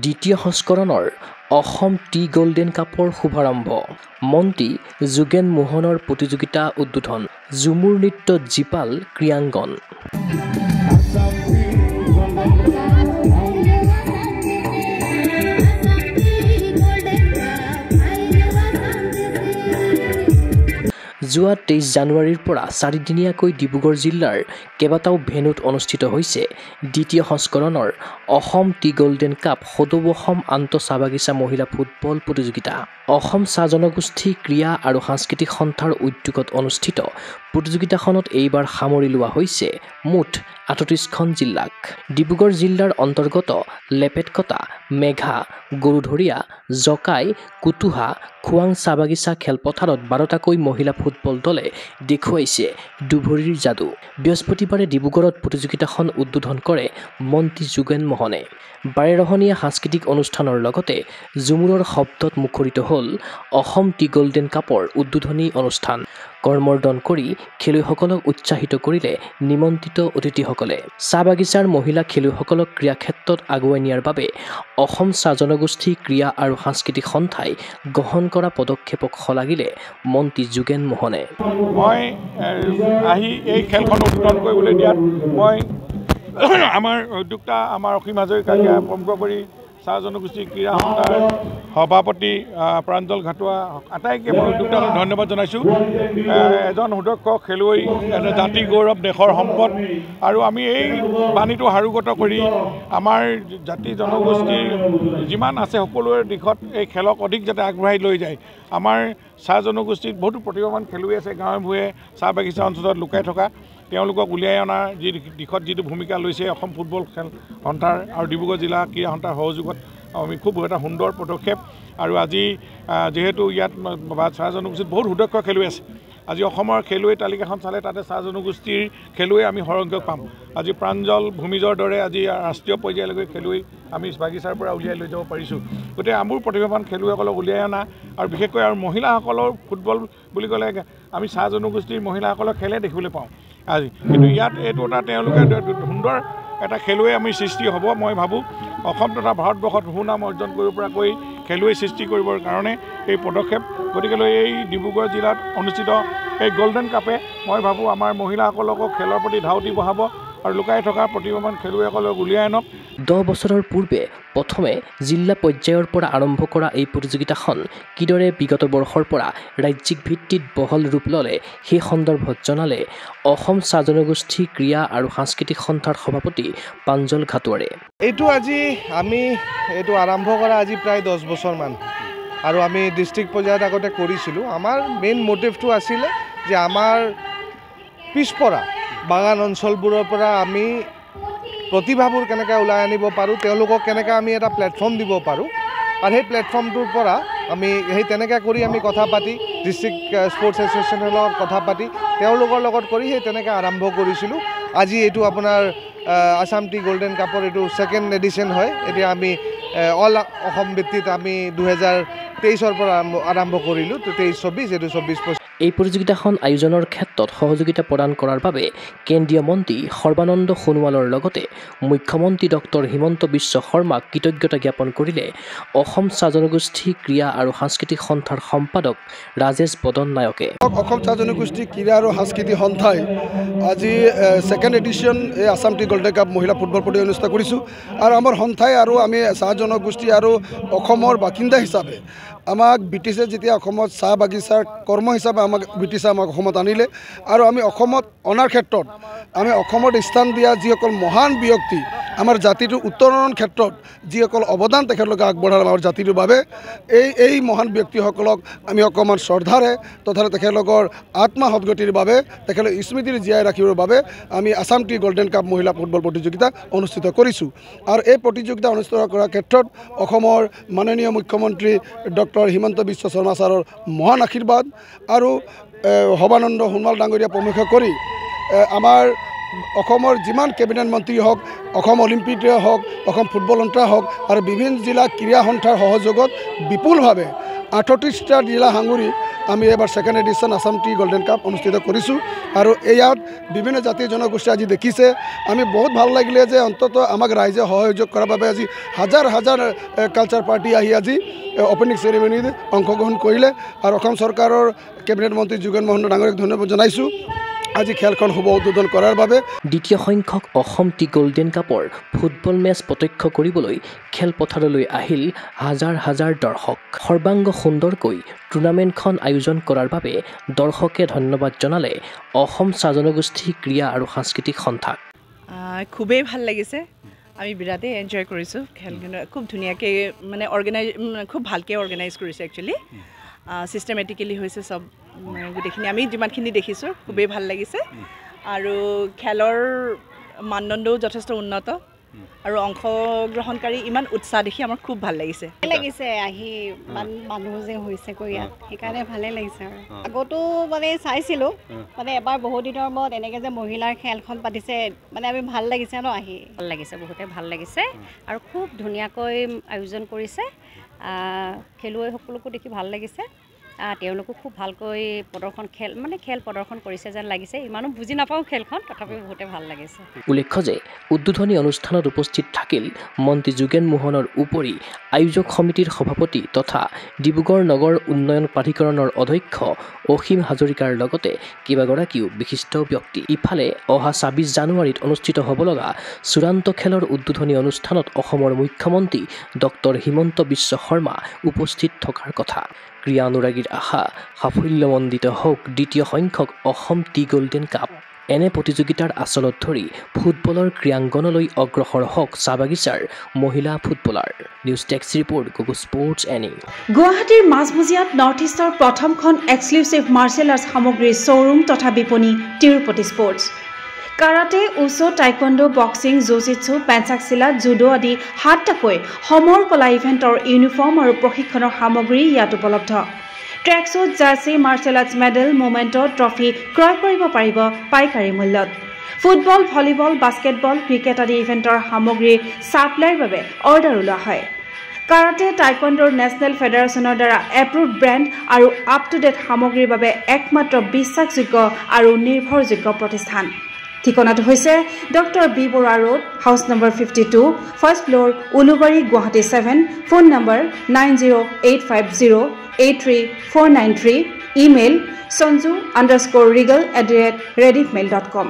দ্বিতীয় সংস্কৰণৰ Assam T golden কাপৰ শুভাৰম্ভ মন্ত্ৰী যোগেন মোহনৰ প্ৰতিযোগিতা উদ্বোধন ঝুমুৰ নৃত্য জিপাল ক্ৰীড়াংগন যোৱা 23 জানুৱাৰীৰ পৰা 4 দিনীয়াকৈ ডিব্ৰুগড় জিলাৰ কেবাটাও ভেনুত অনুষ্ঠিত হৈছে দ্বিতীয় সংস্কৰণৰ অসম টি গোল্ডেন কাপ সদৌ-অসম আন্তঃ বাগিচা মহিলা ফুটবল প্ৰতিযোগিতা অসম চাহ জনগোষ্ঠী ক্ৰীড়া আৰু সাংস্কৃতিক সন্থাৰ উদ্যোগত অনুষ্ঠিত প্ৰতিযোগিতাখনত এইবাৰ সামৰি লোৱা হৈছে মুঠ 38খন জিলাক ডিব্ৰুগড় জিলাৰ অন্তৰ্গত লেপেটকটা মেঘা গৰুধৰীয়া জকাই কুতুহা খুৱাং চাহ বাগিচা খেলপথাৰত 12টাকৈ মহিলা ফুটবল দলে দেখুৱাইছে দুভৰীৰ যাদু বৃহস্পতিবাৰে ডিব্ৰুগড়ত প্ৰতিযোগিতাখন উদ্বোধন কৰে মন্ত্ৰী যোগেন মোহনে বাৰেৰহণীয়া সাংস্কৃতিক অনুষ্ঠানৰ লগতে ঝুমুৰৰ শব্দত মুখৰিত হ'ল অসম টি গোল্ডেন কাপৰ উদ্বোধনী অনুষ্ঠান কৰ্মৰ্দন কৰি খেলুৱৈসকলক উৎসাহিত কৰিলে নিমন্ত্ৰিত অতিথিসকলে চাহ বাগিচাৰ মহিলা খেলুৱৈসকলক ক্ৰীড়া ক্ষেত্ৰত আগুৱাই নিয়াৰ বাবে অসম চাহ জনগোষ্ঠী ক্ৰীড়া আৰু সাংস্কৃতিক সন্থাই গ্ৰহণ কৰা পদক্ষেপক শলাগিলে মন্ত্ৰী যোগেন মোহনে মই আহি এই খেলখন উদ্বোধন কৰিবলৈ দিয়াত মই আমাৰ উদ্যোক্তা আমাৰ অসীম হাজৰিকাক প্ৰমুখ কৰি চাহ জনগোষ্ঠী ক্ৰীড়া সন্থাৰ সভাপতি প্ৰাঞ্জল ঘাটোৱা আটাইকে মই উদ্যোক্তাক ধন্যবাদ জনাইছোঁ এজন সুদক্ষ খেলুৱৈ জাতি গৌৰৱ দেশৰ সম্পদ আৰু আমি এই বাণীটো সাৰোগত কৰি আমাৰ জাতি জনগোষ্ঠীৰ যিমান আছে সকলোৰে দিশত এই খেলক অধিক যাতে আগবঢ়াই লৈ যায় আমাৰ চাহ জনগোষ্ঠীত বহুতো প্ৰতিভাৱান খেলুৱৈ আছে গাঁৱে ভূঞে চাহ বাগিচা অঞ্চলত লুকাই থকা তেওঁলোকক উলিয়াই অনাৰ যি দিশত যিটো ভূমিকা লৈছে অসম ফুটবল খেল সন্থাৰ আৰু ডিব্ৰুগড় জিলা ক্ৰীড়া সন্থাৰ সহযোগত আমি খুব এটা সুন্দৰ পদক্ষেপ আৰু আজি যেহেতু ইয়াত চাহ জনগোষ্ঠীত বহুত সুদক্ষ খেলুৱৈ আছে আজি অসমৰ খেলুৱৈ তালিকাখন চালে তাতে চাহ জনগোষ্ঠীৰ খেলুৱৈ আমি সৰহসংখ্যক পাম আজি প্ৰাঞ্জল ভূমিজৰ দৰে আজি ৰাষ্ট্ৰীয় পৰ্যায়লৈকে খেলুৱৈ আমি বাগিচাৰ পৰা উলিয়াই লৈ যাব পাৰিছোঁ গতিকে আমাৰ প্ৰতিভাৱান খেলুৱৈসকলক উলিয়াই অনা আৰু বিশেষকৈ আৰু মহিলাসকলৰ ফুটবল বুলি ক'লে আমি চাহ জনগোষ্ঠীৰ মহিলাসকলৰ খেলে দেখিবলৈ পাওঁ আজি কিন্তু ইয়াত এইটো এটা তেওঁলোকে সুন্দৰ এটা খেলুৱৈ আমি সৃষ্টি হ'ব মই ভাবোঁ অসম তথা ভাৰতবৰ্ষত সুনাম অৰ্জন কৰিব পৰাকৈ খেলুৱৈ সৃষ্টি কৰিবৰ কাৰণে এই পদক্ষেপ গতিকেলৈ এই ডিব্ৰুগড় জিলাত অনুষ্ঠিত এই গোল্ডেন কাপে মই ভাবোঁ আমাৰ মহিলাসকলকো খেলৰ প্ৰতি ধাউতি বঢ়াব আৰু লুকাই থকা প্ৰতিভাৱান খেলুৱৈসকলক উলিয়াই আনক 10 বছৰৰ পূৰ্বে প্ৰথমে জিলা পৰ্যায়ৰ পৰা আৰম্ভ কৰা এই প্ৰতিযোগিতাখন কিদৰে বিগত বৰ্ষৰ পৰা ৰাজ্যিক ভিত্তিত বহল ৰূপ ল'লে সেই সন্দৰ্ভত জনালে অসম চাহ জনগোষ্ঠী ক্ৰীড়া আৰু সাংস্কৃতিক সন্থাৰ সভাপতি প্ৰাঞ্জল ঘাটোৱাৰে এইটো আজি আমি এইটো আৰম্ভ কৰা আজি প্ৰায় 10 বছৰমান আৰু আমি ডিষ্ট্ৰিক্ট পৰ্যায়ত আগতে কৰিছিলোঁ আমাৰ মেইন মোটিভটো আছিলে যে আমাৰ পিছপৰা বাগান অঞ্চলবোৰৰ পৰা আমি প্ৰতিভাবোৰ কেনেকৈ ওলাই আনিব পাৰোঁ তেওঁলোকক কেনেকৈ আমি এটা প্লেটফৰ্ম দিব পাৰোঁ আৰু সেই প্লেটফৰ্মটোৰ পৰা আমি সেই তেনেকৈ কৰি আমি কথা পাতি ডিষ্ট্ৰিক্ট স্পৰ্টছ এছ'চিয়েশ্যনৰ লগত কথা পাতি তেওঁলোকৰ লগত কৰি সেই তেনেকৈ আৰম্ভ কৰিছিলোঁ আজি এইটো আপোনাৰ আসাম টি গোল্ডেন কাপৰ এইটো ছেকেণ্ড এডিশ্যন হয় এতিয়া আমি অল অসম ভিত্তিত আমি 2023ৰ পৰা আৰম্ভ কৰিলোঁ 23-24 এইটো 24-25 এই প্ৰতিযোগিতাখন আয়োজনৰ ক্ষেত্ৰত সহযোগিতা প্ৰদান কৰাৰ বাবে কেন্দ্ৰীয় মন্ত্ৰী সৰ্বানন্দ সোণোৱালৰ লগতে মুখ্যমন্ত্ৰী ডক্টৰ হিমন্ত বিশ্ব শৰ্মাক কৃতজ্ঞতা জ্ঞাপন কৰিলে অসম চাহ জনগোষ্ঠী ক্ৰীড়া আৰু সাংস্কৃতিক সন্থাৰ সম্পাদক ৰাজেশ বদন নায়কে অসম চাহ জনগোষ্ঠী ক্ৰীড়া আৰু সাংস্কৃতিক সন্থাই আজি ছেকেণ্ড এডিশ্যন এই আসাম টি গোল্ডেন কাপ মহিলা ফুটবল প্ৰতিযোগিতা অনুষ্ঠিত কৰিছোঁ আৰু আমাৰ সন্থাই আৰু আমি চাহ জনগোষ্ঠী আৰু অসমৰ বাসিন্দা হিচাপে আমাক ব্ৰিটিছে যেতিয়া অসমত চাহ বাগিচাৰ কৰ্ম হিচাপে আমাক ব্ৰিটিছে আমাক অসমত আনিলে আৰু আমি অসমত অনাৰ ক্ষেত্ৰত আমি অসমত স্থান দিয়া যিসকল মহান ব্যক্তি আমাৰ জাতিটোৰ উত্তৰণৰ ক্ষেত্ৰত যিসকল অৱদান তেখেতলোকে আগবঢ়ালে আমাৰ জাতিটোৰ বাবে এই মহান ব্যক্তিসকলক আমি অকণমান শ্ৰদ্ধাৰে তথা তেখেতলোকৰ আত্মা সদগতিৰ বাবে তেখেতলোক স্মৃতিৰ জীয়াই ৰাখিবৰ বাবে আমি আসাম টি গোল্ডেন কাপ মহিলা ফুটবল প্ৰতিযোগিতা অনুষ্ঠিত কৰিছোঁ আৰু এই প্ৰতিযোগিতা অনুষ্ঠিত কৰাৰ ক্ষেত্ৰত অসমৰ মাননীয় মুখ্যমন্ত্ৰী ডক্টৰ হিমন্ত বিশ্ব শৰ্মা ছাৰৰ মহান আশীৰ্বাদ আৰু সৰ্বানন্দ সোণোৱাল ডাঙৰীয়া প্ৰমুখ কৰি আমাৰ অসমৰ যিমান কেবিনেট মন্ত্ৰী হওক অসম অলিম্পিকে হওক অসম ফুটবল সন্থা হওক আৰু বিভিন্ন জিলা ক্ৰীড়া সন্থাৰ সহযোগত বিপুলভাৱে 38টা জিলা সাঙুৰি আমি এবাৰ second edition Assam tea golden cup অনুষ্ঠিত কৰিছোঁ আৰু ইয়াত বিভিন্ন জাতি জনগোষ্ঠী আজি দেখিছে আমি বহুত ভাল লাগিলে যে অন্তত আমাক ৰাইজে সহযোগ কৰাৰ বাবে আজি হাজাৰ হাজাৰ কালচাৰ পাৰ্টি আহি আজি ওপেনিং সেৰেমনিত অংশগ্ৰহণ কৰিলে আৰু অসম চৰকাৰৰ কেবিনেট মন্ত্ৰী যোগেন মোহন ডাঙৰীক ধন্যবাদ জনাইছোঁ আজি খেলখন শুভ উদ্বোধন কৰাৰ বাবে দ্বিতীয় সংখ্যক অসম টি গোল্ডেন কাপৰ ফুটবল মেচ প্ৰত্যক্ষ কৰিবলৈ খেলপথাৰলৈ আহিল হাজাৰ হাজাৰ দৰ্শক সৰ্বাংগ সুন্দৰকৈ টুৰ্ণামেণ্টখন আয়োজন কৰাৰ বাবে দৰ্শকে ধন্যবাদ জনালে অসম চাহ জনগোষ্ঠী ক্ৰীড়া আৰু সাংস্কৃতিক সন্থাক খুবেই ভাল লাগিছে আমি বিৰাটেই এনজয় কৰিছোঁ খেলখন খুব ধুনীয়াকৈ মানে খুব ভালকৈ অৰ্গেনাইজ কৰিছে একচুৱেলি চিষ্টেমেটিকেলি হৈছে চব গোটেইখিনি আমি যিমানখিনি দেখিছোঁ খুবেই ভাল লাগিছে আৰু খেলৰ মানদণ্ডও যথেষ্ট উন্নত আৰু অংশগ্ৰহণকাৰী ইমান উৎসাহ দেখি আমাৰ খুব ভাল লাগিছে আহি মানুহ যে হৈছে কৈ ইয়াত সেইকাৰণে ভালে লাগিছে আৰু আগতো মানে চাইছিলোঁ মানে এবাৰ বহুত দিনৰ মূৰত এনেকৈ যে মহিলাৰ খেলখন পাতিছে মানে আমি ভাল লাগিছে ন আহি ভাল লাগিছে বহুতে ভাল লাগিছে আৰু খুব ধুনীয়াকৈ আয়োজন কৰিছে খেলুৱৈসকলকো দেখি ভাল লাগিছে তেওঁলোকো খুব ভালকৈ খেল প্ৰদৰ্শন কৰিছে যেন লাগিছে ইমানো বুজি নাপাওঁ খেলখন তথাপিও বহুতে ভাল লাগিছে উল্লেখ্য যে উদ্বোধনী অনুষ্ঠানত উপস্থিত থাকিল মন্ত্ৰী যোগেন মোহনৰ উপৰি আয়োজক সমিতিৰ সভাপতি তথা ডিব্ৰুগড় নগৰ উন্নয়ন প্ৰাধিকৰণৰ অধ্যক্ষ অসীম হাজৰিকাৰ লগতে কেইবাগৰাকীও বিশিষ্ট ব্যক্তি ইফালে অহা ২৬ জানুৱাৰীত অনুষ্ঠিত হ'ব লগা চূড়ান্ত খেলৰ উদ্বোধনী অনুষ্ঠানত অসমৰ মুখ্যমন্ত্ৰী ডক্টৰ হিমন্ত বিশ্ব শৰ্মা উপস্থিত থকাৰ কথা ক্ৰীড়া অনুৰাগীৰ আশা সাফল্যমণ্ডিত হওক দ্বিতীয় সংখ্যক অসম টি গোল্ডেন কাপ এনে প্ৰতিযোগিতাৰ আচলত ধৰি ফুটবলৰ ক্ৰীড়াংগনলৈ অগ্ৰসৰ হওক চাহবাগিচাৰ মহিলা footballer news desk report Google sports এনি গুৱাহাটীৰ মাজমজিয়াত নৰ্থ ইষ্টৰ প্ৰথমখন এক্সক্লুচিভ মাৰ্চেল আৰ্টছ সামগ্ৰীৰ শ্ব'ৰুম তথা বিপণী Tirupati sports karate wushu taekwondo boxing jujitsu pencak silat judo আদি ৭টাকৈ সমৰ কলা ইভেণ্টৰ ইউনিফৰ্ম আৰু প্ৰশিক্ষণৰ সামগ্ৰী ইয়াত উপলব্ধ tracksuit jersey martial arts medal memento trophy ক্ৰয় কৰিব পাৰিব পাইকাৰী মূল্যত ফুটবল ভলীবল বাস্কেটবল ক্ৰিকেট আদি ইভেণ্টৰ সামগ্ৰীৰ ছাপ্লাইৰ বাবে অৰ্ডাৰ ওলোৱা হয় কাৰাটে টাইকোৱাণ্ডোৰ নেশ্যনেল ফেডাৰেশ্যনৰ দ্বাৰা এপ্ৰুভড ব্ৰেণ্ড আৰু আপ টু ডেট সামগ্ৰীৰ বাবে একমাত্ৰ বিশ্বাসযোগ্য আৰু নিৰ্ভৰযোগ্য প্ৰতিষ্ঠান ঠিকনাটো হৈছে doctor B Barua road house number 52 first floor Ulubari Guwahati 7 phone number 9085083493 email sanju_regal@rediffmail.com